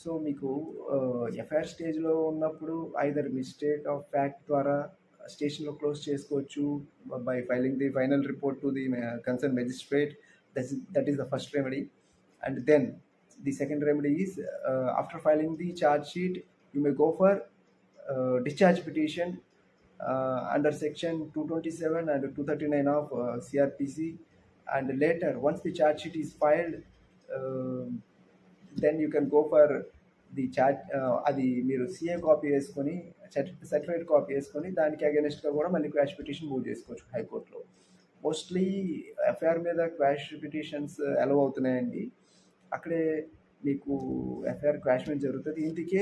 So మీకు FIR స్టేజ్‌లో ఉన్నప్పుడు ఐదర్ మిస్టేక్ ఆఫ్ ఫ్యాక్ట్ ద్వారా స్టేషన్‌లో క్లోజ్ చేసుకోవచ్చు. By filing the final report to the concern magistrate. That is the first remedy. And then the second remedy is, after filing the charge sheet, you may go for discharge petition under section 227 and 239 of CRPC. And later, once the charge sheet is filed, then you can go for the charge. అది మీరు CA copy వేసుకొని certified copy వేసుకొని దానికి అగెనిస్ట్గా కూడా మళ్ళీ quash petition move చేసుకోవచ్చు హైకోర్టులో. Mostly FIR మీద క్వాష్ పిటిషన్స్ అలౌ అవుతున్నాయండి. అక్కడే మీకు ఎఫ్ఐఆర్ క్వాష్మెంట్ జరుగుతుంది. ఇందుకే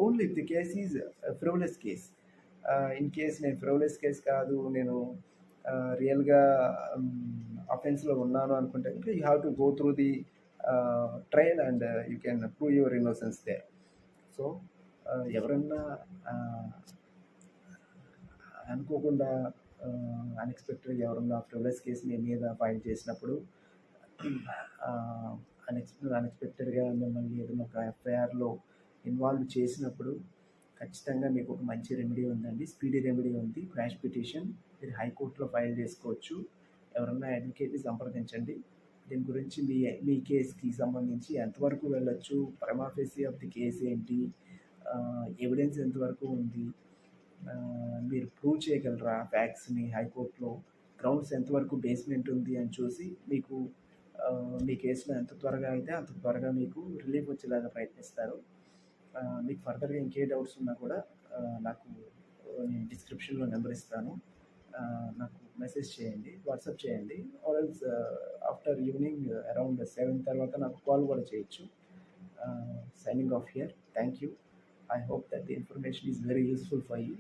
only if the case is frivolous case. In case నేను ఫ్రివలెస్ కేస్ కాదు, నేను రియల్గా అఫెన్స్లో ఉన్నాను అనుకుంటే కనుక you have to go through the trial and you can prove your innocence there. So ఎవరన్నా అనుకోకుండా అన్ఎక్స్పెక్టెడ్గా ఎవరన్నా ఫ్రివలెస్ కేసు మీ మీద ఫైల్ చేసినప్పుడు, అన్ఎక్స్పెక్టెడ్గా మిమ్మల్ని ఏదైనా ఒక ఎఫ్ఐఆర్లో ఇన్వాల్వ్ చేసినప్పుడు ఖచ్చితంగా మీకు ఒక మంచి రెమెడీ ఉందండి. స్పీడీ రెమెడీ ఉంది. క్వాష్ పిటిషన్ మీరు హైకోర్టులో ఫైల్ చేసుకోవచ్చు. ఎవరన్నా అడ్వకేట్ని సంప్రదించండి. దీని గురించి మీ కేసుకి సంబంధించి ఎంతవరకు వెళ్ళొచ్చు, prima facie of the case ఏంటి, ఎవిడెన్స్ ఎంతవరకు ఉంది, మీరు ప్రూవ్ చేయగలరా ఫ్యాక్ట్స్ని హైకోర్టులో, గ్రౌండ్స్ ఎంతవరకు బేస్మెంట్ ఉంది అని చూసి మీకు మీ కేసులో ఎంత త్వరగా అయితే అంత త్వరగా మీకు రిలీఫ్ వచ్చేలాగా ప్రయత్నిస్తారు. మీకు ఫర్దర్గా ఇంకే డౌట్స్ ఉన్నా కూడా నాకు నేను డిస్క్రిప్షన్లో నెంబర్ ఇస్తాను, నాకు మెసేజ్ చేయండి, వాట్సాప్ చేయండి. Or else after evening around 7 తర్వాత నాకు కాల్ కూడా చేయొచ్చు. Signing off here. Thank you. I hope that the information is very useful for you.